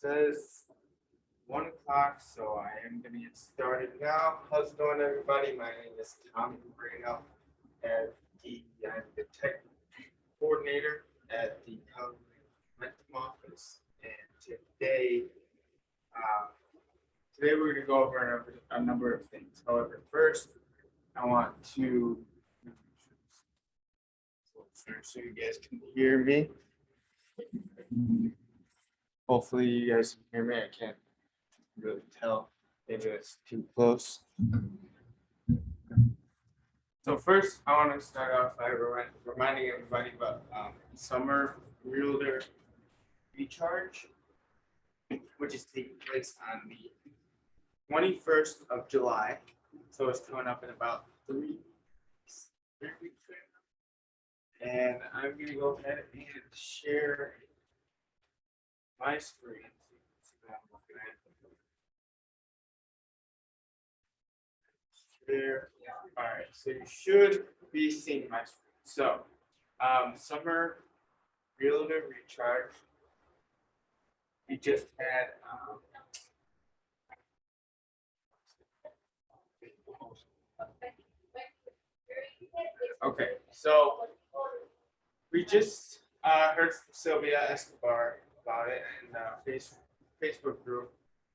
says 1 o'clock, so I am gonna get started now. How's it going, everybody? My name is Tommy Moreno, and I'm the tech coordinator at the Keller rental office. And uh, today we're gonna go over a number of things. However, first I want to so you guys can hear me. Hopefully you guys can hear me. I can't really tell. Maybe it's too close. So first, I want to start off by reminding everybody about summer realtor recharge, which is taking place on the 21st of July. So it's coming up in about 3 weeks. And I'm going to go ahead and share my screen. See what I'm looking at. Share. All right, so you should be seeing my screen. So, summer realtor recharge. We just had okay, so we just heard from Sylvia Escobar about it in the Facebook group.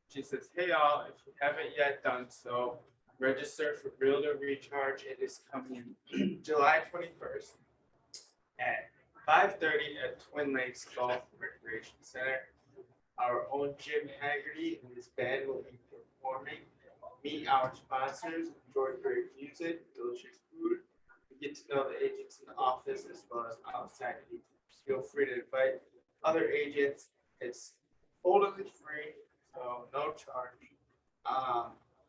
She says, "Hey y'all, if you haven't yet done so, register for Realtor Recharge. It is coming July 21st at 5:30 at Twin Lakes Golf Recreation Center. Our own Jim Haggerty and his band will be performing. Meet our sponsors, enjoy great music, delicious food. We get to know the agents in the office as well as outside agents. Feel free to invite other agents. It's totally free, so no charge.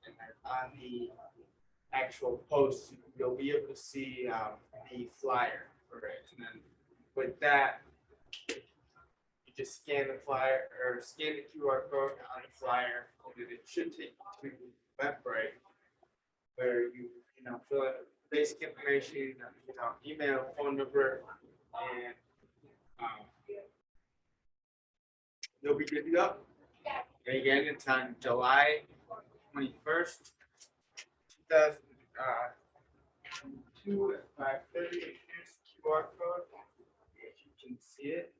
And then on the actual post, you'll be able to see the flyer for it. And then with that, you just scan the flyer or scan the QR code on the flyer, and it should take you to the Eventbrite where you fill out basic information, email, phone number, and you'll be good to go. And again, it's on July 21st, 2022 at 5:30. Here's the QR code. If you can see it.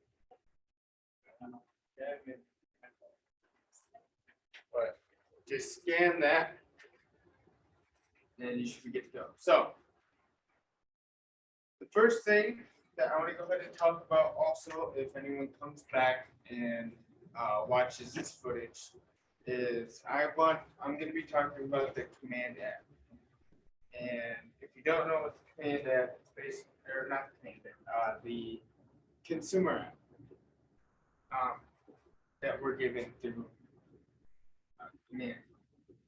But just scan that, and you should be good to go. So, the first thing that I want to go ahead and talk about also, if anyone comes back and watches this footage, is I'm going to be talking about the command app. And if you don't know what the command app is, basically, or not the command app, the consumer app that we're given through command.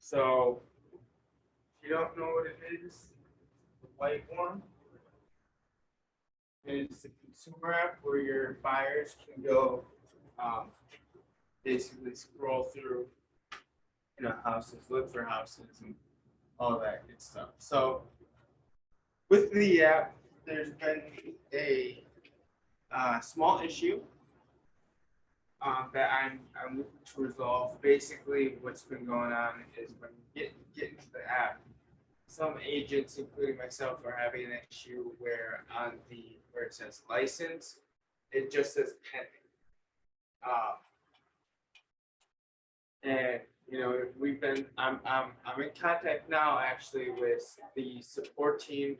So if you don't know what it is, the white one is the consumer app where your buyers can go basically scroll through houses, look for houses and all that good stuff. So with the app, there's been a small issue that I'm looking to resolve. Basically, what's been going on is when you get into the app, some agents, including myself, are having an issue where where it says license, it just says pending. And I'm in contact now actually with the support team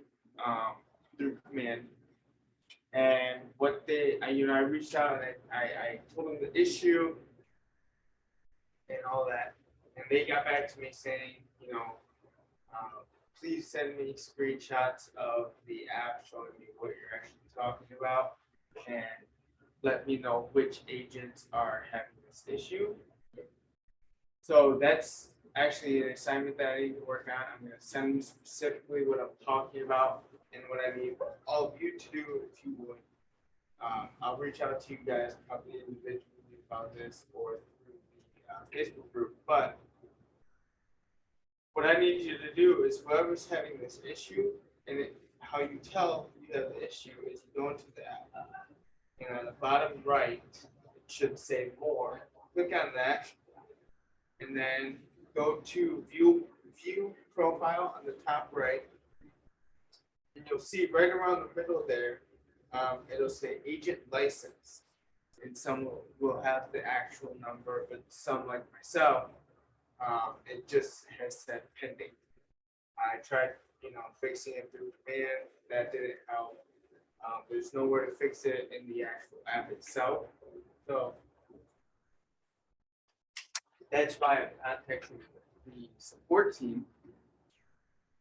through command. And what I reached out and I told them the issue and all that, and they got back to me saying, please send me screenshots of the app showing me what you're actually talking about, and let me know which agents are having this issue. So that's actually an assignment that I need to work on. I'm going to send them specifically what I'm talking about and what I need all of you to do if you would. I'll reach out to you guys probably individually about this or through the Facebook group. But what I need you to do is whoever's having this issue, and how you tell you have the issue is you go into the app, and on the bottom right, it should say more. click on that, and then go to view profile on the top right, and you'll see right around the middle there, it'll say agent license, and some will have the actual number, but some like myself, it just has said pending. I tried, fixing it through command. That didn't help. There's nowhere to fix it in the actual app itself. So that's why I'm contacting the support team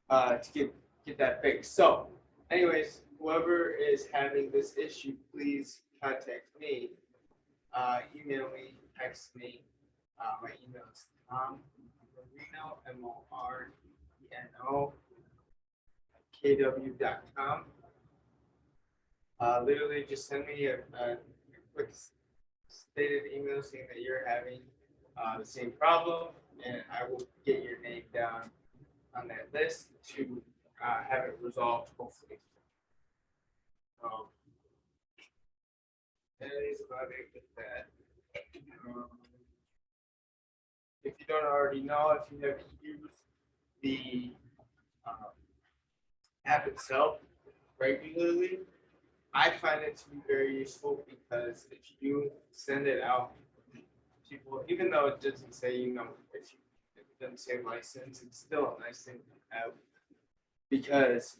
to get that fixed. So, anyways, whoever is having this issue, please contact me. Email me, text me. My email is Tom Moreno, MORENO, KW.com. Literally just send me a quick stated email saying that you're having the same problem, and I will get your name down on that list to have it resolved, hopefully. That is about it with that. If you don't already know, if you have used the app itself regularly, I find it to be very useful because if you send it out to people, even though it doesn't say, if it doesn't say license, it's still a nice thing to have because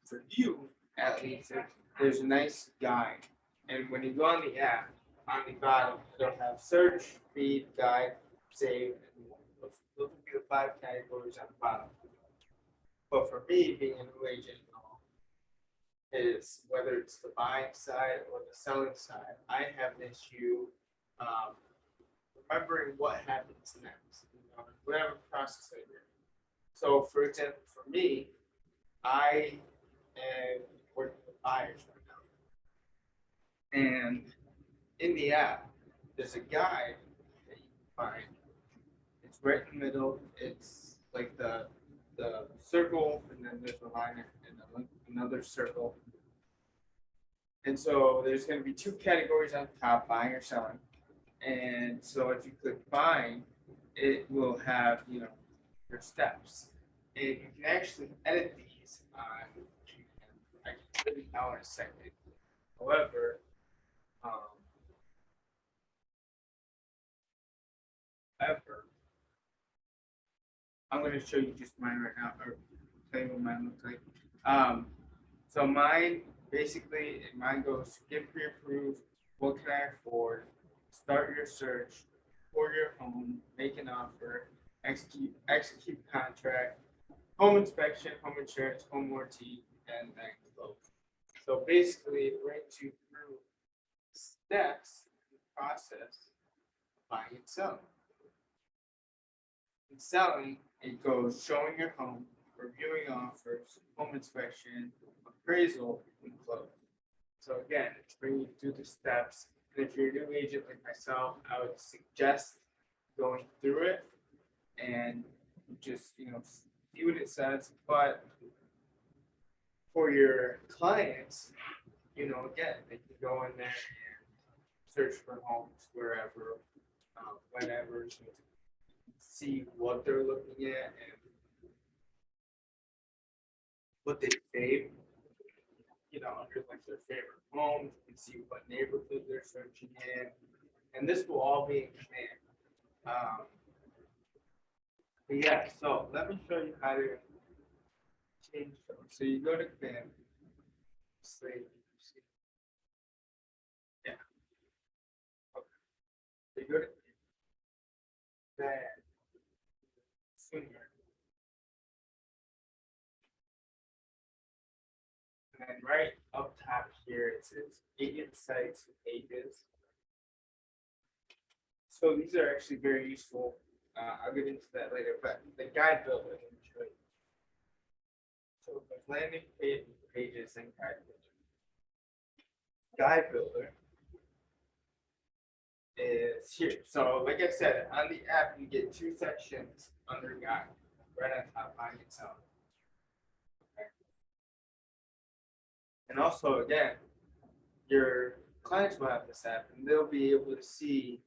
for you, at least, there's a nice guide. And when you go on the app, on the bottom, it'll have search, feed, guide, save, and those will be the 5 categories on the bottom. But for me, being a new agent, is whether it's the buying side or the selling side, I have an issue remembering what happens next, whatever process I do. So, for example, for me, I am working with buyers right now, and in the app, there's a guide that you can find. It's right in the middle. It's like the circle, and then there's a line and another circle. And so there's going to be 2 categories on top, buying or selling. And so if you click buying, it will have, your steps. And you can actually edit these on, I can put it out in a second. However, I'm going to show you just mine right now, or tell you what mine looks like. So mine goes get pre-approved, what can I afford, start your search, for your home, make an offer, execute contract, home inspection, home insurance, home warranty, and then close. So basically, it brings you through steps in the process of buying and selling. In selling, it goes showing your home, reviewing offers, home inspection, appraisal, and close. So again, it's bringing you through the steps. And if you're a new agent like myself, I would suggest going through it and just see what it says. But for your clients, again, they can go in there and search for homes wherever, whenever, so see what they're looking at and what they save. Under like their favorite homes, you can see what neighborhood they're searching in, and this will all be in command. But yeah, so let me show you how to change those. So you go to command, yeah, okay. So you go to command, sooner. And then right up top here, it says agent sites and pages. So these are actually very useful. I'll get into that later, but the guide builder, let me show you. So there's landing pages and guide builder. Guide builder is here. So like I said, on the app, you get 2 sections under guide, right on top, buying and selling. And also, again, your clients will have this app and they'll be able to see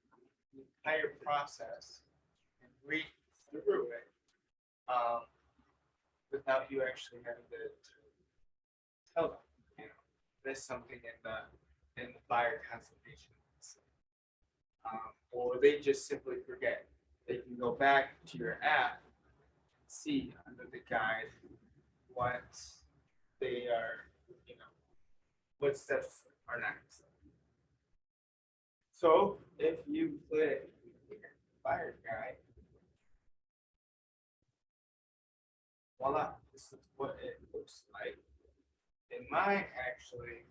entire process and read through it um, without you actually having to tell them. You know, there's something in the buyer consultation, or they just simply forget. They can go back to your app and see under the guide what they are, you know, what steps are next. So if you click buyer guide, voila, this is what it looks like. In mine, actually,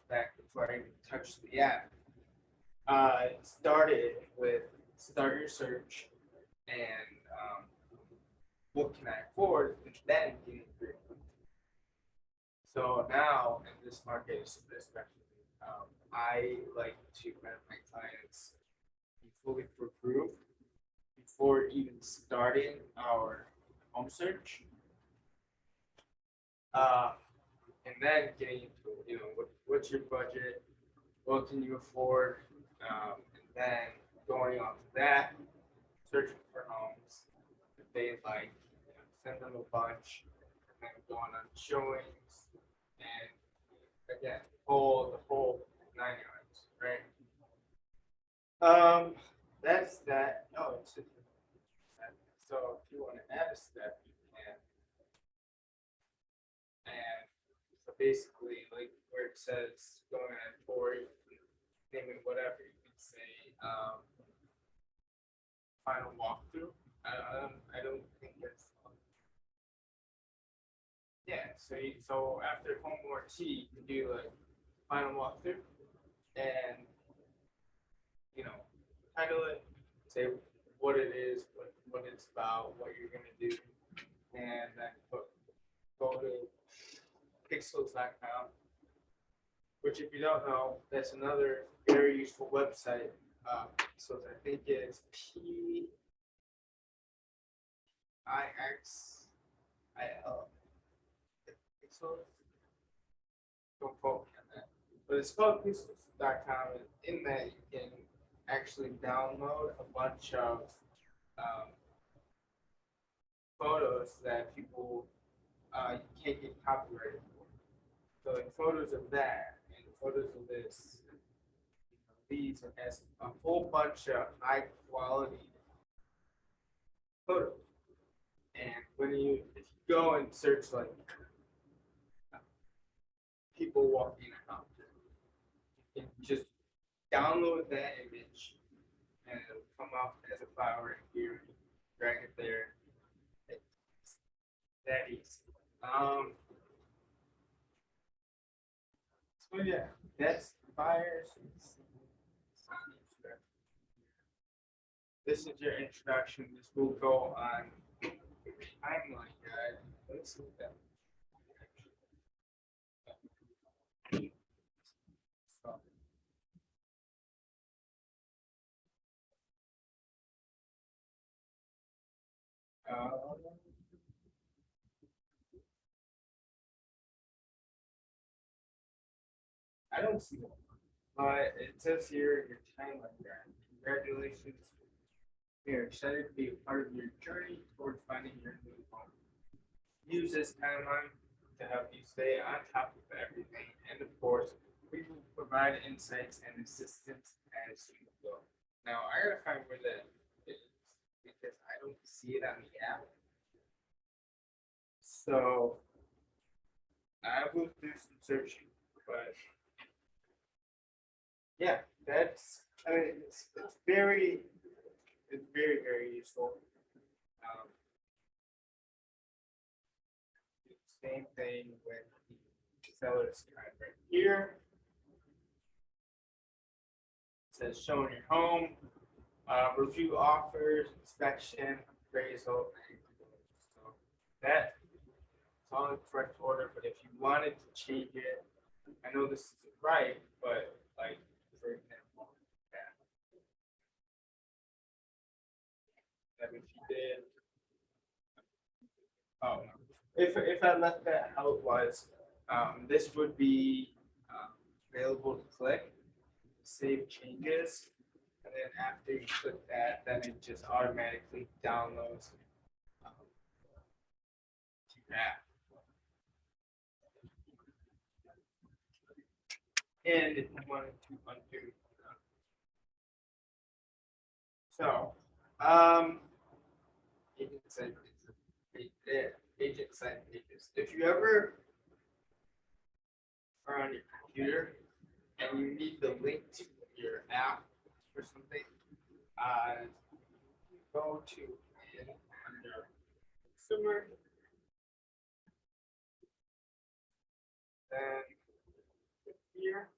back before I even touched the app, it started with start your search and what can I afford, and then getting through. So now in this market, especially, I like to have my clients be fully approved before even starting our home search. And then getting into, what's your budget, what can you afford, and then going on to that, searching for homes that they like, send them a bunch, and then going on showings, and again, the whole 9 yards, right? That's that. Oh, it's just, so if you want to add a step, you can. And so basically, like where it says going on tour, you can name it whatever. You can say final walkthrough. I don't think it's. Yeah. So after home warranty, you can do like final walkthrough, and you know, title it, say what it is, what it's about, what you're gonna do, and then go to pixels.com, which if you don't know, that's another very useful website. So I think it's PIXIL. Pixels. Don't quote me on that. But it's called pixels.com, and in that you can actually download a bunch of um, photos that people you can't get copyrighted for. So like photos of that and photos of this, these, and has a whole bunch of high quality photos. And if you go and search like people walking around, you can just download that image and it'll come up as a file right here. Drag it there. It's that easy. So yeah, that's buyers. This is your introduction. This will go on timeline guide. Let's see what that. Uh, I don't see one, but it says here your timeline guide. Congratulations. We are excited to be a part of your journey towards finding your new home. Use this timeline to help you stay on top of everything, and of course, we will provide insights and assistance as you go. Now, I gotta find where that is because I don't see it on the app. So I will do some searching, but yeah, I mean, it's very, very useful. Um, Same thing with the seller's guide right here. It says showing your home, review offers, inspection, appraisal, and so that it's all in correct order. But if you wanted to change it, I know this isn't right, but like for example, that if you did, oh, if I left that how it was, this would be available to click. save changes. And then after you click that, then it just automatically downloads to your app. And if you wanted to undo. So, agent site pages. If you ever are on your computer and you need the link to your app or something, go to under consumer, then here.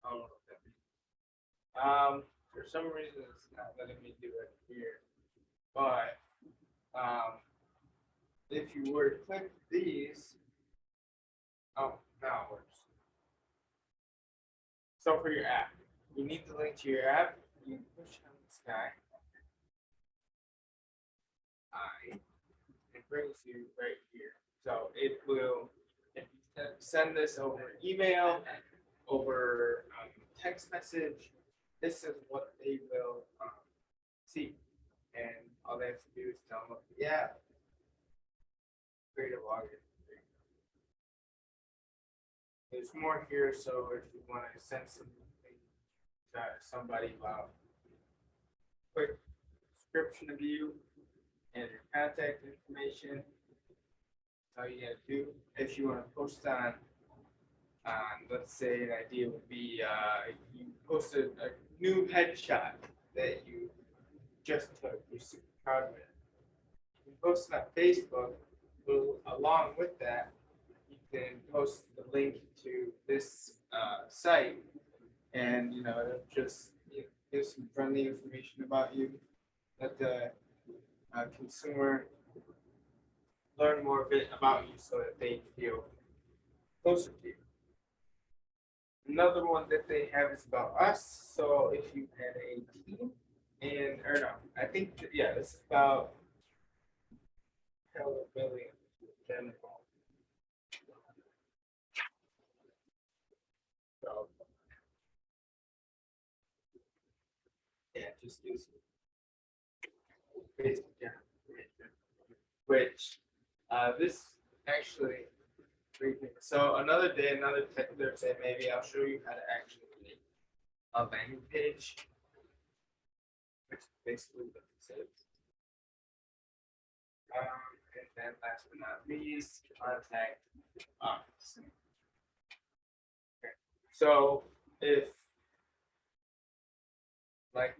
I don't know what that means. For some reason, it's not letting me do it here. But if you were to click these, oh, now it works. So for your app, you need the link to your app. You push on this guy. It brings you right here. So it will, if you send this over email, over text message, this is what they will see. And all they have to do is download the app, create a login. There's more here, so if you want to send something to somebody about quick description of you and your contact information, that's all you gotta do. If you want to post on, let's say an idea would be you posted a new headshot that you just took, you're super proud of it. You post it on Facebook. Along with that, you can post the link to this site, and it'll just give some friendly information about you. Let the consumer learn more a bit about you, so that they feel closer to you. Another one that they have is about us. So if you had a team, I think this is about Keller Billion in general. So, just use basic information, which this actually. So another day, another Thursday, maybe I'll show you how to actually make a landing page, which is basically what this is. And then last but not least, contact us. Okay. So if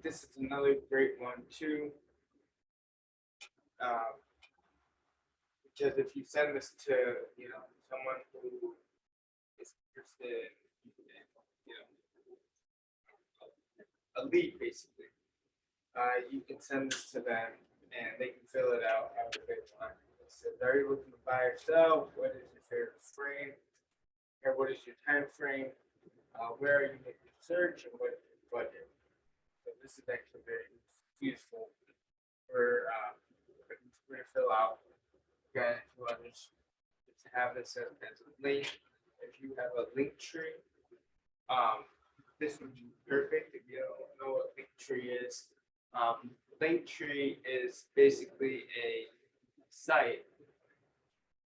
this is another great one too. Because if you send this to someone who is interested in a lead, basically, you can send this to them and they can fill it out however they want. It says, are you looking to buy or sell? What is your favorite frame? Or what is your time frame? Where are you making your search, and what is your budget? So this is actually very useful for to fill out. Again, if you want to have this as a link, if you have a link tree, this would be perfect. If you don't know what link tree is, link tree is basically a site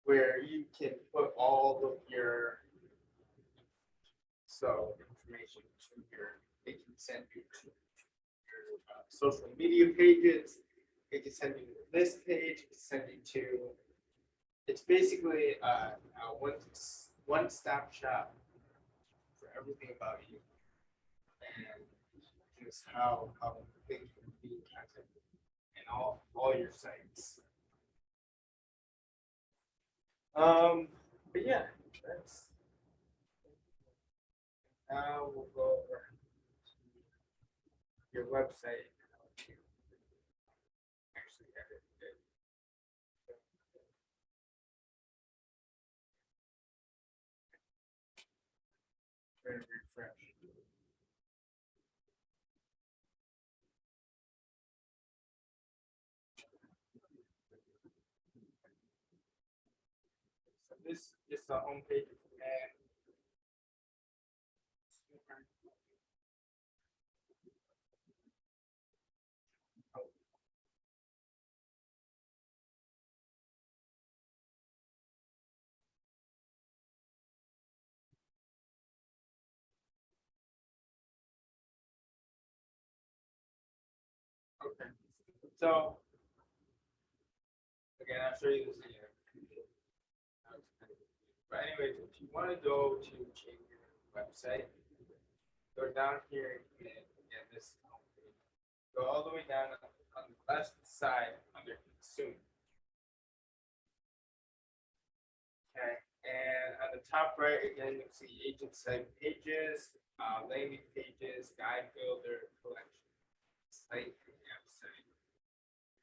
where you can put all of your information to it can send you to your social media pages. It can send you to this page. It can send you to. It's basically a one-stop shop for everything about you, and just how things can be contacted and all your sites. But yeah, that's. Now we'll go over your website. Actually edit it. Try to refresh. So this is the home page and okay. So again, I'll show you this again. But anyways, if you want to go to change your website, go down here and get this home page. Go all the way down on the left side under consume. Okay, and on the top right again, you'll see agent site pages, landing pages, guide builder, collection, site, and app site.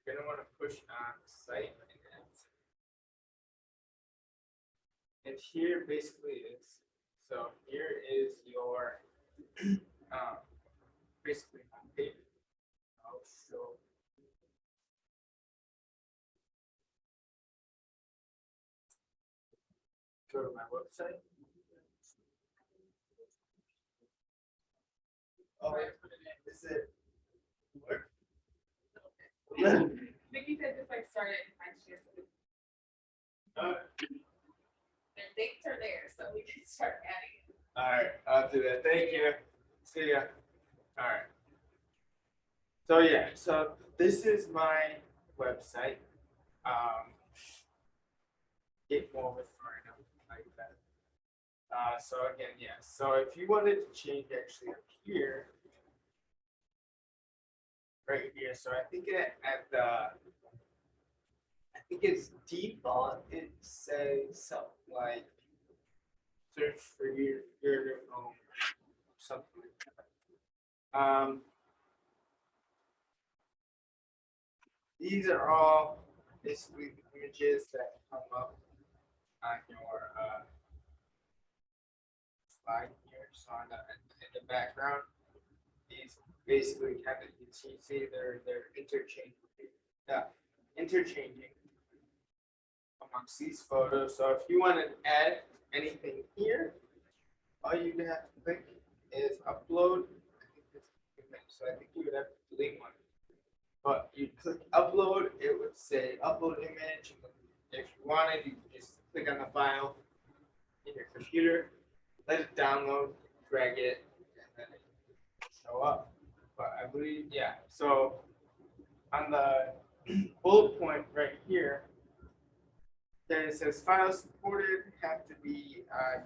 You're gonna want to push on site and app site. And here basically is, so here is your basically home page. I'll show. Go to my website. Oh, is it work? Vicky said just like started next year. Uh, Their dates are there, so we can start adding it. All right, I'll do that. Thank you. See ya. All right. So yeah, so this is my website. Get more with right like that. So again, yeah. So if you wanted to change actually up here, right here. So I think at the, I think it's default. It says something like search for your home, something like that. These are all basically the images that come up on your slide here. So on in the background, these basically kind of you see they're interchanging, interchanging amongst these photos. So if you want to add anything here, all you have to click is upload. So I think you would have to delete one. But you click upload, it would say upload image. If you wanted, you can just click on the file in your computer, let it download, drag it, and then it will show up. But I believe, yeah. So on the bullet point right here, then it says files supported have to be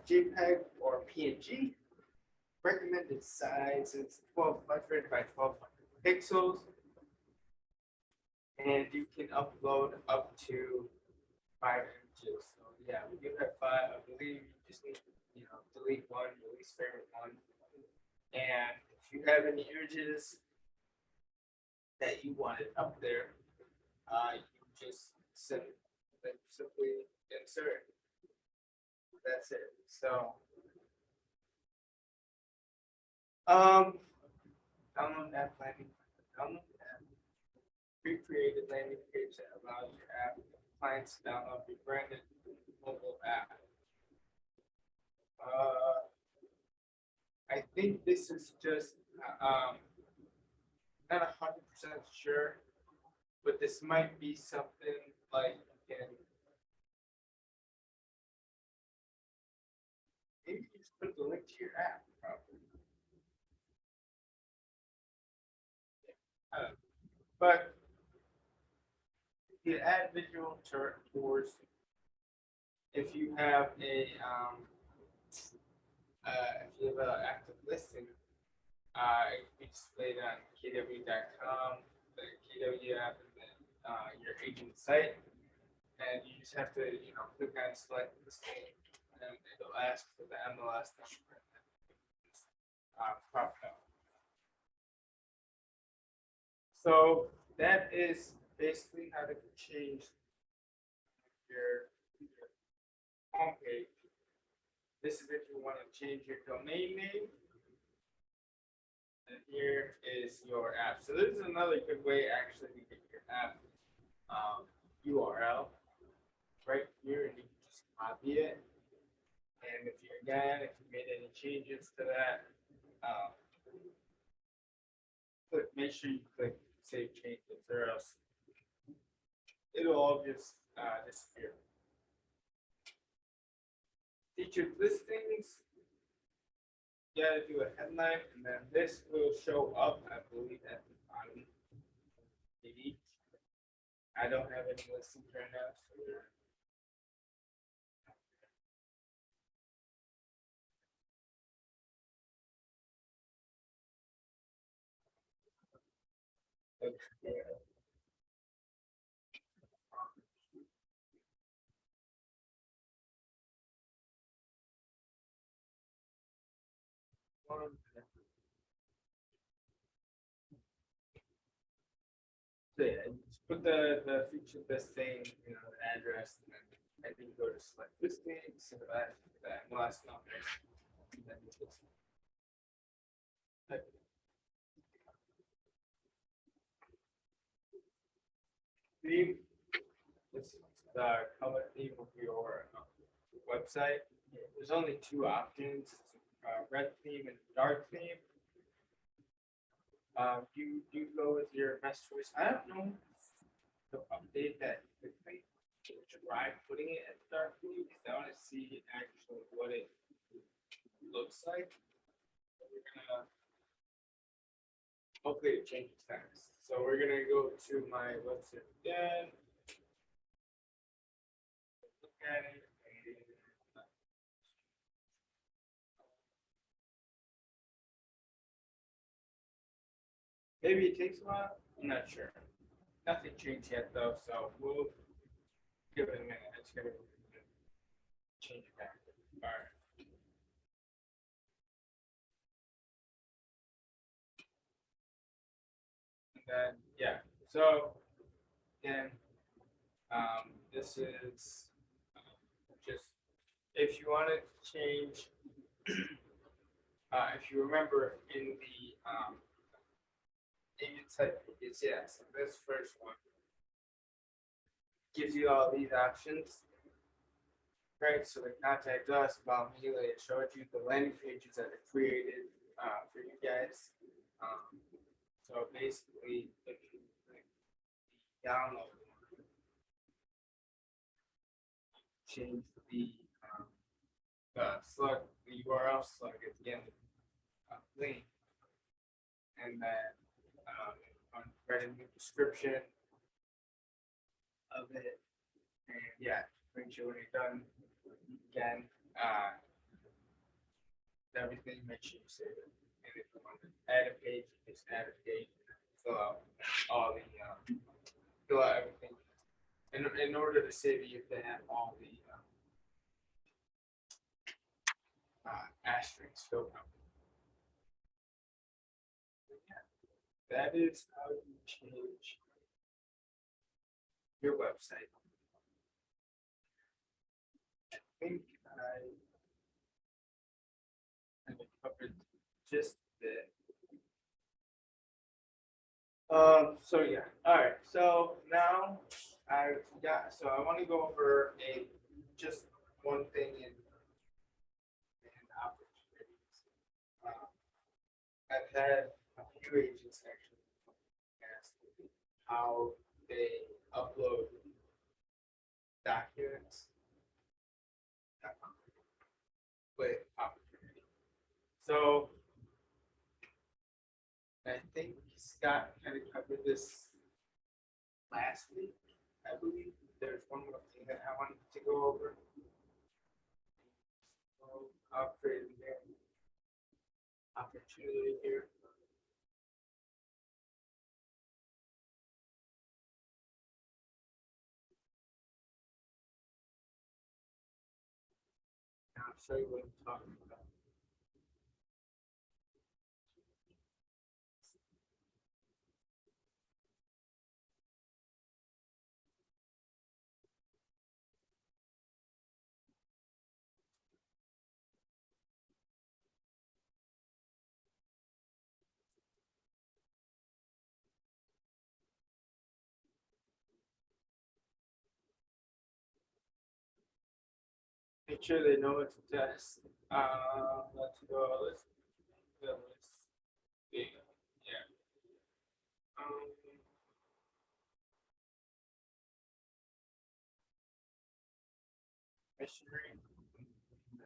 JPEG or PNG. Recommended size is 1200 by 1200 pixels. And you can upload up to 5 images. So yeah, we do have 5. I believe you just need to, delete one, your least favorite one. And if you have any images that you wanted up there, you just simply insert. That's it. So download that landing. Download that pre-created landing page that allows your app clients to download your branded mobile app. I think this is just not 100% sure, but this might be something like you can maybe you just put the link to your app, probably. But if you add visual tours, if you have a if you have an active listing, it can be displayed on kw.com, the KW app, and then your agent site, and you just have to click on select listing, and it'll ask for the MLS number. Pop up. So that is basically how to change your homepage. This is if you want to change your domain name. And here is your app. So this is another good way actually to get your app URL right here, and you can just copy it. And if you made any changes to that, make sure you click save changes, or else it'll all just disappear. Featured listings, you gotta do a headline, and then this will show up, I believe, at the bottom. Maybe. I don't have any listings right now, so so yeah, just put the featured listing, the address, and then go to select listings, so that last number. And then just type it in. Theme. This is the color theme of your website. There's only two options: red theme and dark theme. You go with your best choice. I don't know to update that quickly. Try putting it at dark blue because I want to see actually what it looks like. We're gonna hopefully it changes fast. So we're gonna go to my website again. Look at it. Maybe it takes a while. I'm not sure. Nothing changed yet though, so we'll give it a minute. It's gonna change it back. All right. And then yeah. So again, this is just if you want to change. If you remember in the agent site pages, yeah. So this first one gives you all these options. Right, so the contact us about me, like it showed you the landing pages that are created for you guys. So basically, if you like, download, change the slug, the URL slug at the end of the link, and then write a new description of it, and yeah, make sure when you're done, again, everything, make sure you save it. And if you want to add a page, just add a page, fill out all the, fill out everything. In order to save it, you have to have all the asterisks filled out. That is how you change your website. I think I covered just a bit. So yeah, all right. So now I want to go over just one thing in opportunities. I've had a few agents actually ask how they upload documents with opportunity. So I think Scott kind of covered this last week. I believe there's one more thing that I wanted to go over. So I'll create a new opportunity here. And I'll show you what I'm talking about. make sure they know what to test. Let's go. Let's see. Yeah. Um, missionary. No.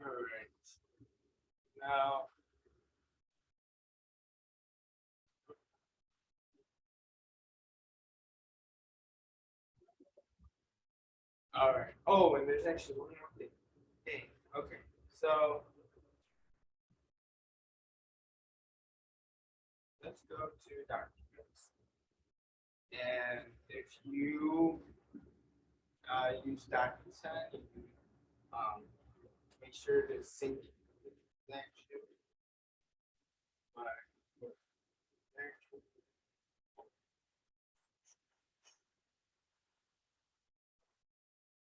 All right. Now, all right. Oh, and there's actually one more thing. Dang. Okay. So let's go to documents. And if you use DocuSign, you can make sure to sync the connection.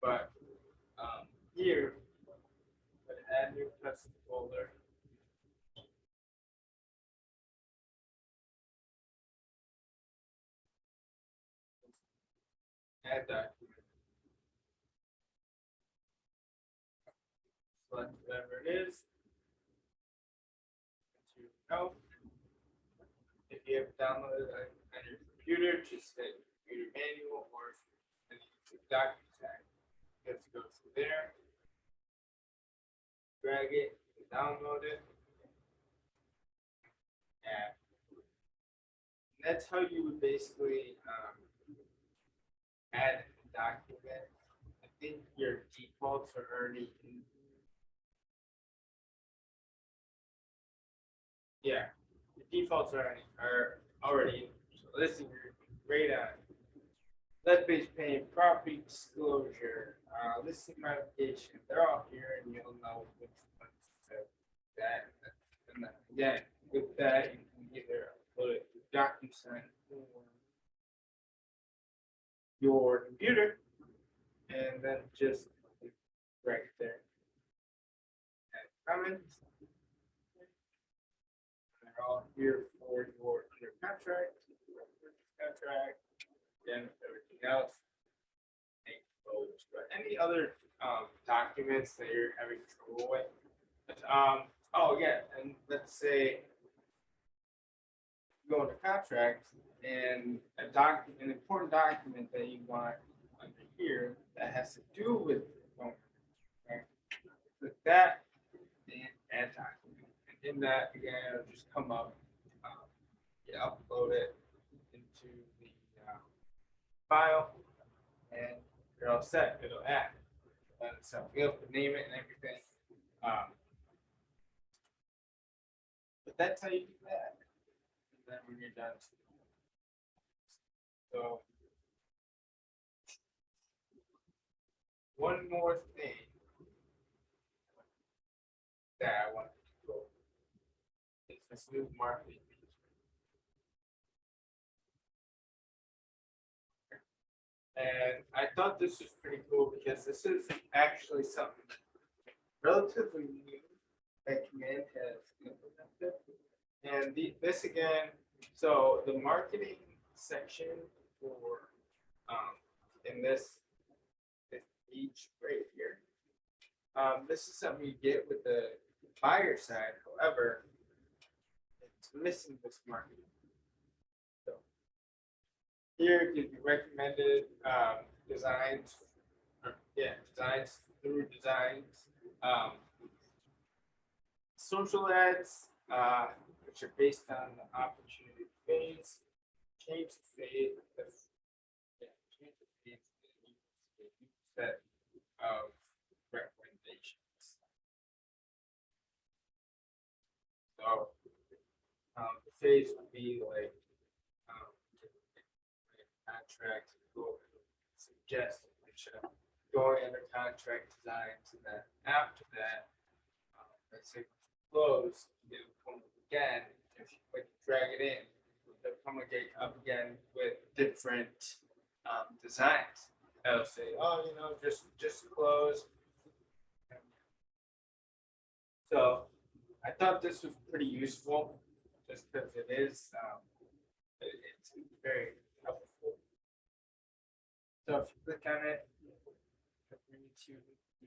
But here, but add new custom folder. Add document. Select whatever it is. No. If you have downloaded on your computer, just hit computer manual or DocuSign. You have to go through there, drag it, download it, and that's how you would basically add a document. I think your defaults are already in. Yeah, the defaults are already in. So this is your great on lead-based paint, property disclosure, listing modification. They're all here, and you'll know which ones to that. And then again, with that, you can either upload it to DocuSign or your computer, and then just right there. And comments. They're all here for your under contract, and everything else. But any other documents that you're having trouble with? Oh yeah, and let's say you go into contract and an important document that you want under here that has to do with the owner, right? Click that and add document. And in that, again, it'll just come up. You upload it into the file, and you're all set. It'll add. So you have to name it and everything. But that's how you do that. And then when you're done. So one more thing that I want to go is this new marketing. And I thought this was pretty cool because this is actually something relatively new that Command has implemented. And this again, so the marketing section for in this page right here, this is something you get with the buyer side. However, it's missing this marketing. So here gives you recommended designs, designs through designs, social ads, which are based on the opportunity phase, change the phase, change the phase, set of recommendations. So the phase would be like contract, suggest going under contract designs, and then after that, let's say close, it'll come again. If you drag it in, it'll come I'm gonna get up again with different designs. I'll say, oh, just clothes. So I thought this was pretty useful, just because it is. It's very helpful. So if you click on it, it'll bring you to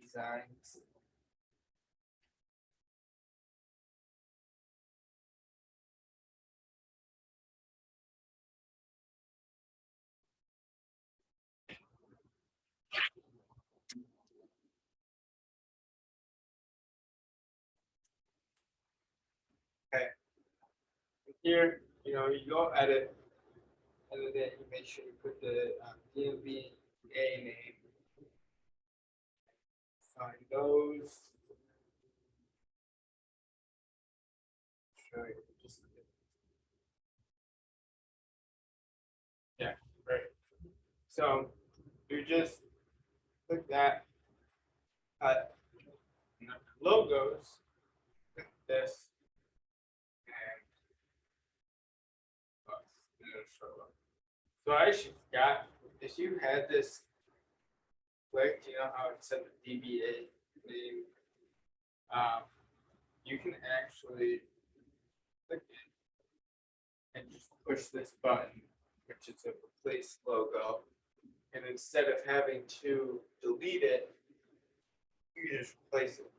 designs. Okay. Here, you go edit, then you make sure you put the DMVA name. Find those. Show you just yeah, right. So you just click that, cut logos, click this, and it'll show up. So I actually forgot if you had this clicked, you know how it said the DBA name. You can actually click it and just push this button, which is a replace logo. And instead of having to delete it, you just replace it.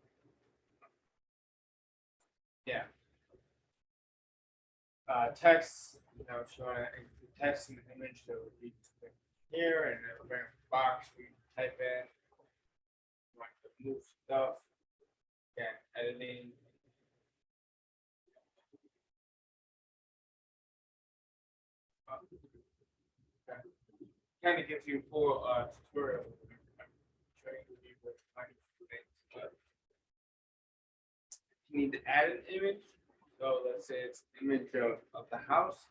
Yeah. Text, if you want to include text in the image, that would be here, and then bring a box where you can type in. You want to move stuff. Again, editing. Okay. Kind of gives you a full tutorial. Showing you what kind of things. But you need to add an image. So let's say it's an image of the house.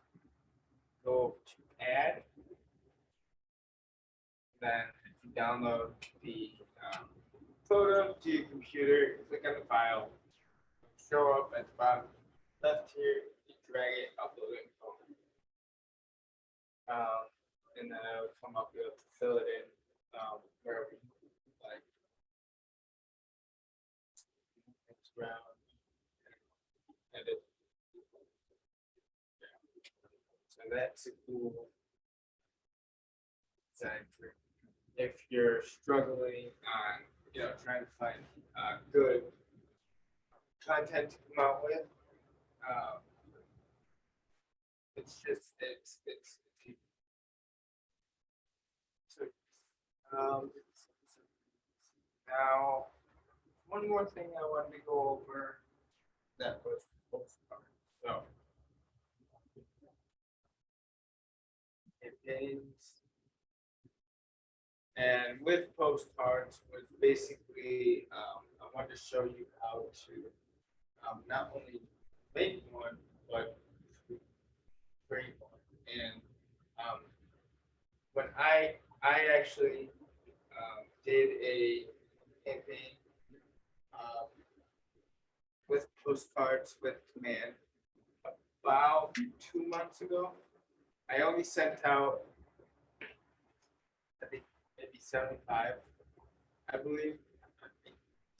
Go to add. Then if you download the photo to your computer, click on the file. Show up at the bottom left here. You drag it, upload it. And then I would come up with to fill it in wherever you like. Around, edit. So that's a cool design for if you're struggling on, trying to find good content to come out with. It's just it's so now one more thing I wanted to go over that was postcard. So campaigns and with postcards was basically I wanted to show you how to not only make one but create one. And when I actually did a campaign with postcards with Command about 2 months ago. I only sent out, I think maybe 75, I believe,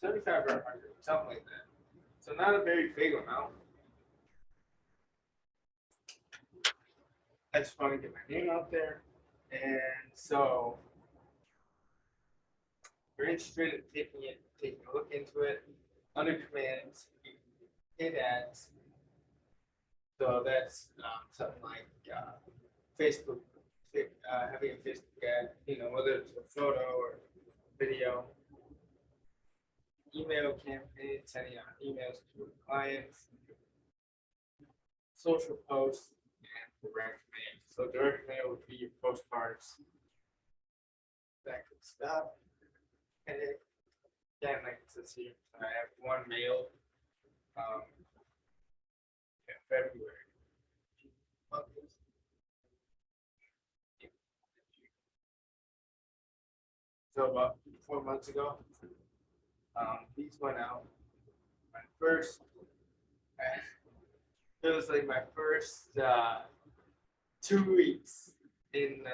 75 or 100, something like that. So not a very big amount. I just want to get my name out there, and so if you're interested in taking a look into it, under commands, you can hit ads. So that's something like Facebook, having a Facebook ad, whether it's a photo or video, email campaign, sending out emails to clients, social posts, and direct mail. So direct mail would be your postcards, that good stuff. And again, like it says here, I have one mail in February. So about 4 months ago, these went out. My first, it was like my first 2 weeks in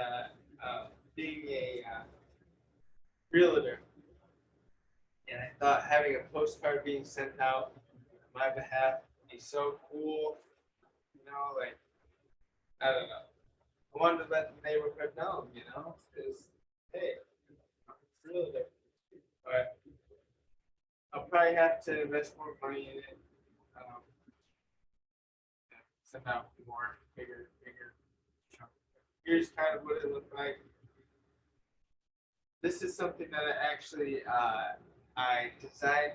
being a realtor, and I thought having a postcard being sent out on my behalf would be so cool. You know, like I don't know. I wanted to let the neighborhood know, because hey, I'm a realtor, but I'll probably have to invest more money in it. Um, Send out more bigger chunk. Here's kind of what it looked like. This is something that I designed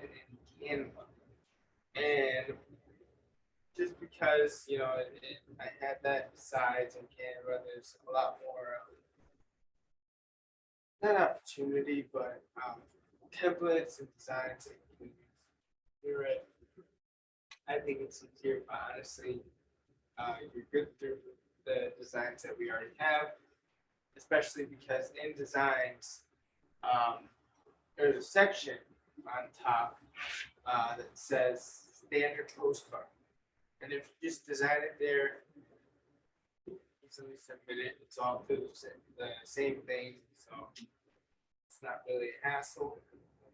in Canva, and just because I had that size in Canva, there's a lot more not opportunity, but templates and designs that you can use through it. I think it's easier, but honestly, you're good through the designs that we already have, especially because in designs, there's a section on top that says standard postcard. And if you just design it there, easily submit it, it's all through the same thing. So it's not really a hassle.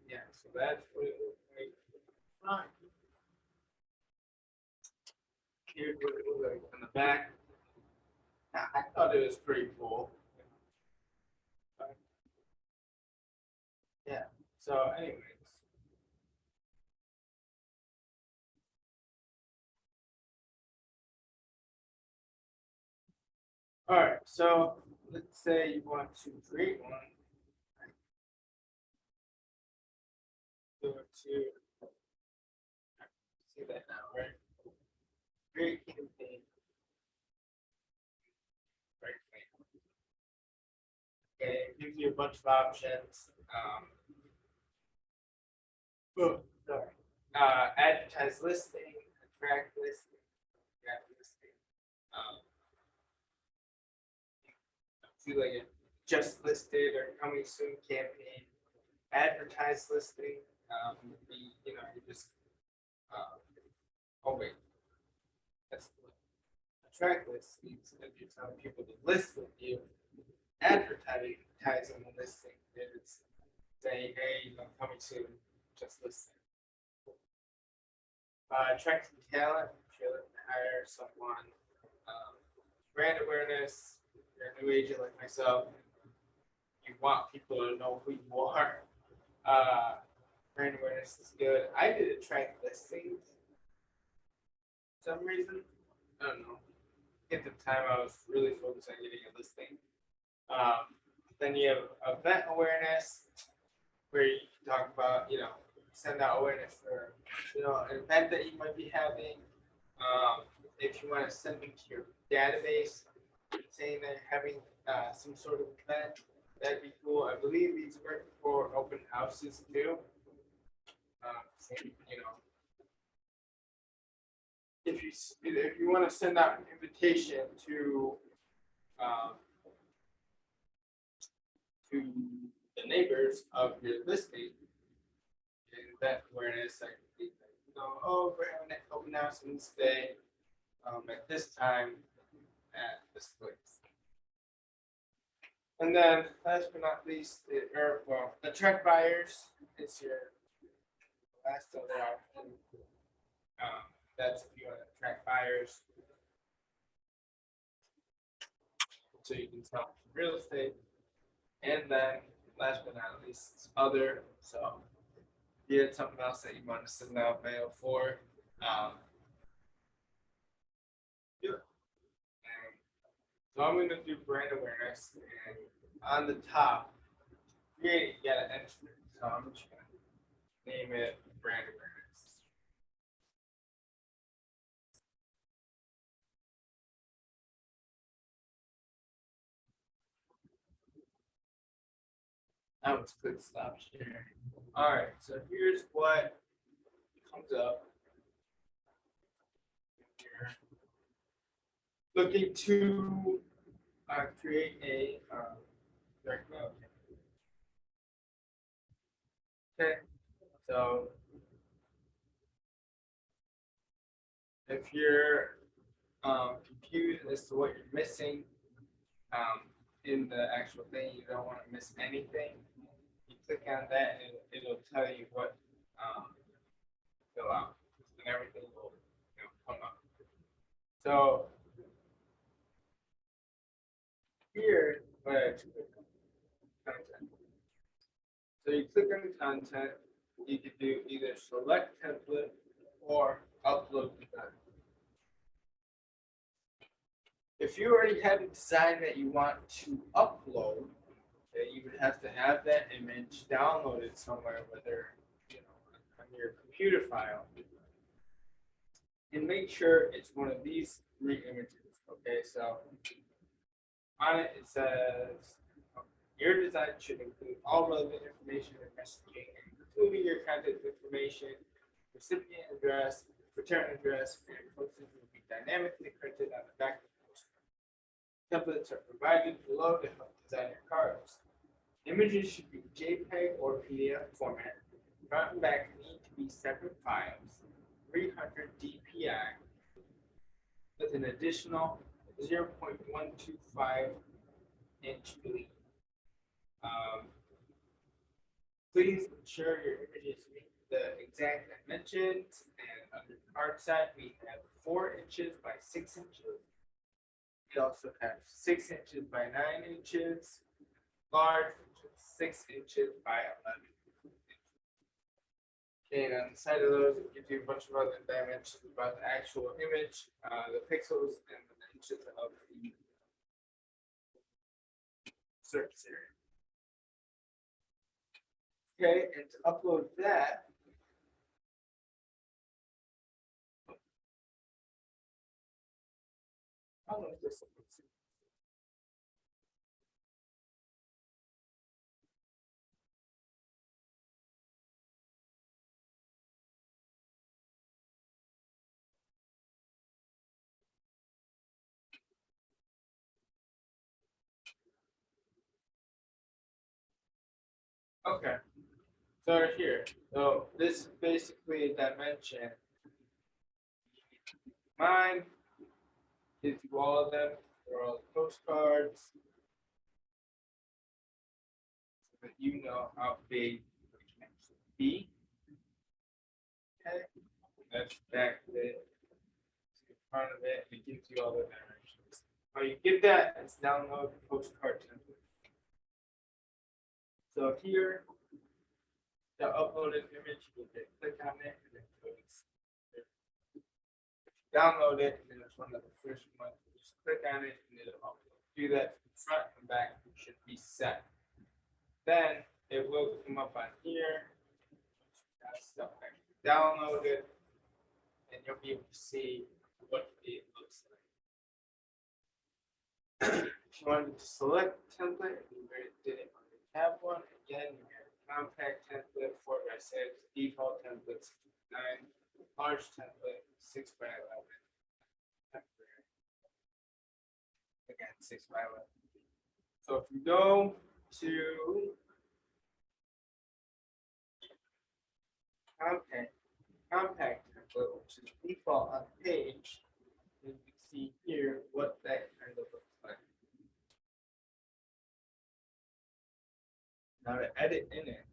Yeah, so that's what it looks like. Fine. Here's what it looks like on the back. I thought it was pretty cool. Yeah. So, anyways. All right. So let's say you want to create one. Go to see that now, right? Create campaign. Right. Okay. It gives you a bunch of options. Sorry. Advertise listing, attract listing, attract listing. Do like a just listed or coming soon campaign. Advertise listing would be, you just oh wait, that's attract listings if you're telling people to list with you. Advertising the listing is saying, hey, coming soon, just listing. Attracting talent, if you're looking to hire someone. Brand awareness, you're a new agent like myself, you want people to know who you are. Brand awareness is good. I did attract listings for some reason. I don't know. At the time, I was really focused on getting a listing. Then you have event awareness, where you can talk about, send out awareness for, an event that you might be having. If you want to send them to your database, saying they're having some sort of event, that'd be cool. I believe these work for open houses too. If you want to send out an invitation um, to the neighbors of your listing, and that awareness, like, oh, we're having an open house on this day, at this time, at this place. And then, last but not least, attract buyers is your last other option. That's if you want to attract buyers, so you can sell real estate. And then, last but not least, other. So, if you had something else that you want to send out mail for, do it. So I'm going to do brand awareness, and on the top, you got to enter it. So I'm just going to name it brand awareness. That was quick stop sharing. All right, so here's what comes up. Here. Looking to create a direct mail. Okay, so if you're confused as to what you're missing in the actual thing, you don't want to miss anything. You click on that and it'll tell you what fill out, and everything will come up. So here, content. So you click on content, you can do either select template or upload design. If you already have a design that you want to upload, then you would have to have that image downloaded somewhere, whether on your computer file, and make sure it's one of these 3 images. Okay, so on it says your design should include all relevant information and messaging, including your contact information, recipient address, return address, and postage will be dynamically printed on the back of the postcard. Templates are provided below to help design your cards. Images should be JPEG or PDF format. Front and back need to be separate files, 300 dpi, with an additional 0.125 inch bleed. Please ensure your images meet the exact dimensions, and under card side we have 4 inches by 6 inches. We also have 6 inches by 9 inches, large, 6 inches by 11 inches. Okay, and on the side of those, it gives you a bunch of other dimensions about the actual image, the pixels, and the inches of the surface area. Okay, and to upload that, I don't know if this will see. Okay, so here, so this is basically a dimension. Mine gives you all of them for all the postcards, so that you know how big the can be. Okay, that's back of it, in front of it, and it gives you all the dimensions. How you get that is download the postcard template. So here, the uploaded image, you can click on it, and it goes. Download it, and then it's one of the first ones. Just click on it, and it'll upload. Do that front and back should be set. Then it will come up on here. Stuff download it, and you'll be able to see what it looks like. If you wanted to select template, you didn't have one. Again, you have a compact template, 4x6, default template, 9, large template, 6x11. Again, 6x11. So if you go to compact template, which is default on the page, you can see here what that kind of looks like. Now to edit in it,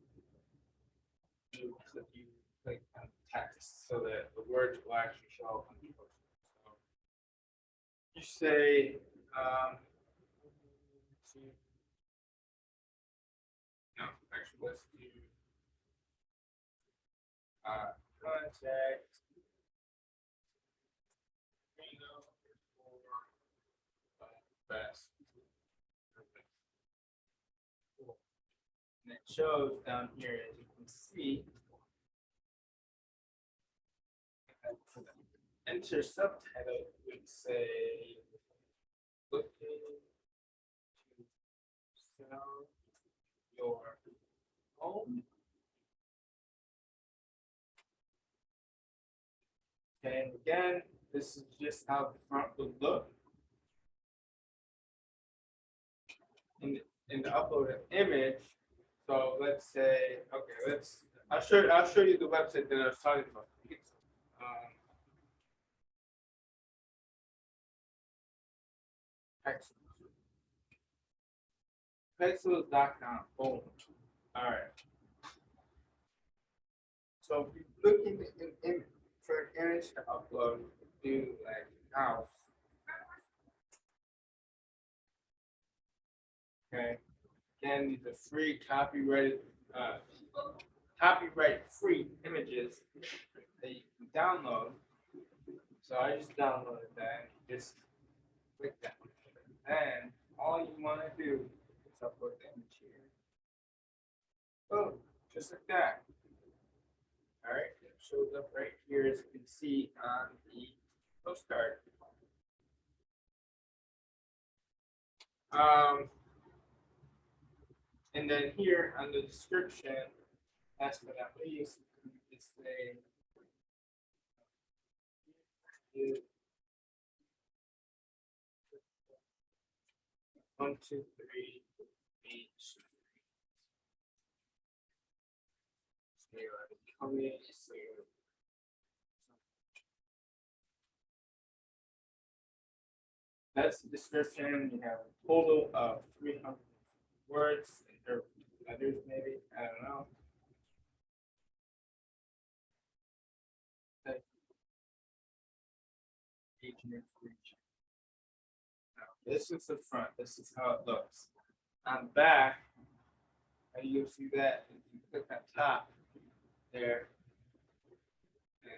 you click on text so that the words will actually show up on the post. So you say, no, actually let's do contact. Best. And it shows down here, as you can see, enter subtitle would say looking to sell your home. And again, this is just how the front would look. In the upload an image. So let's say, okay, I'll show you the website that I was talking about. Pexels. Pexels.com. Boom. All right. So if you're looking for an image to upload, do like house. Okay. Again, these are free copyright free images that you can download. So I just downloaded that. Just click that. And all you want to do is upload the image here. Boom. Just like that. All right. It shows up right here, as you can see on the postcard. And then here on the description, last but not least, it's say one, two, three, each. That's the description. You have a total of 300 words or letters, maybe. I don't know. Now, this is the front. This is how it looks. On the back, and you'll see that if you click on top there, and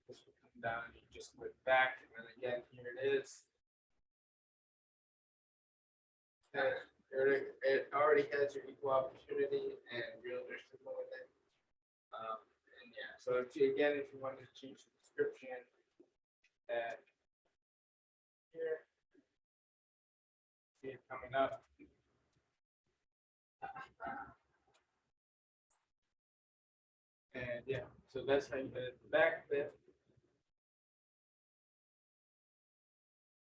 this will come down. You just click back, and then again, here it is. It already has your equal opportunity and realtor symbol with it. And yeah, so if you wanted to change the description, that here, see it coming up. And yeah, so that's how you edit the back of it.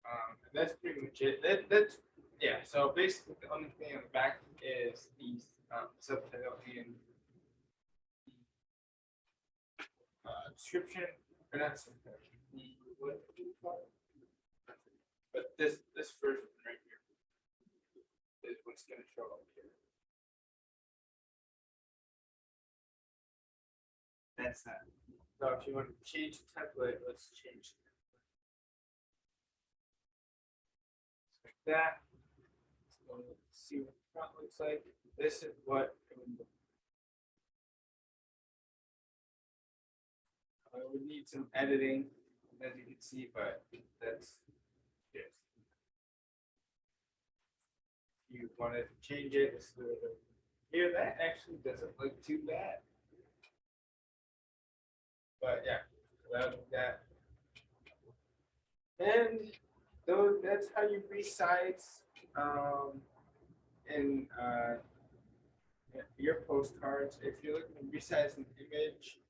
And that's pretty much it. That's yeah. So basically, the only thing on the back is these subtitle and description, or not subtitle. What do you call it? But this version right here is what's going to show up here. That's that. So if you want to change the template, let's change it. Like that. So let's see what the front looks like. This is what it would look like. I would need some editing, as you can see, but that's yes. If you wanted to change it, it's here. That actually doesn't look too bad. But yeah, so that. And that's how you resize in your postcards. If you're looking to resize an image,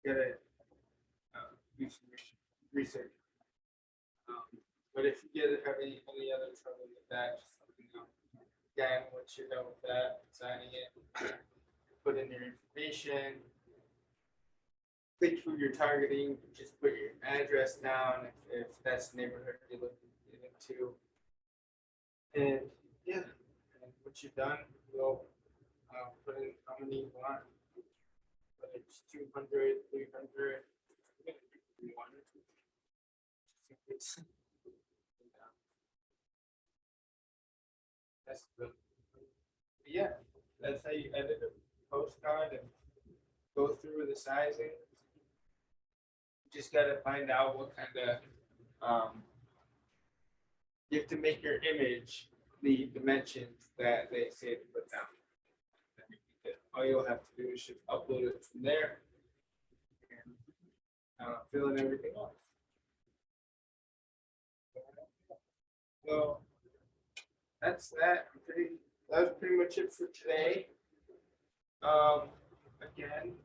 gotta do some research. But if you have any other trouble with that, just let me know. Again, once you're done with that, signing it, put in your information, click who you're targeting, just put your address down if that's the neighborhood you're looking into. And yeah, and once you're done, you'll put in how many you want, whether it's 200, 300, 300. That's the, yeah, that's how you edit a postcard and go through the sizing. You just got to find out what kind of you have to make your image the dimensions that they say to put down. All you'll have to do is just upload it from there and fill in everything else. So that's that. That was pretty much it for today. Again,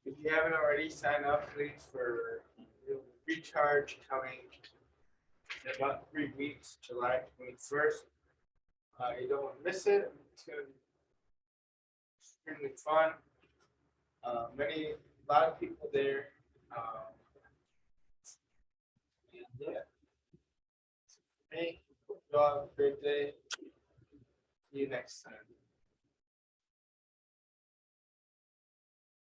if you haven't already, sign up please for recharge coming in about 3 weeks, July 21st. You don't want to miss it. It's going to be extremely fun. A lot of people there. Yeah. Hey, you all have a great day. See you next time.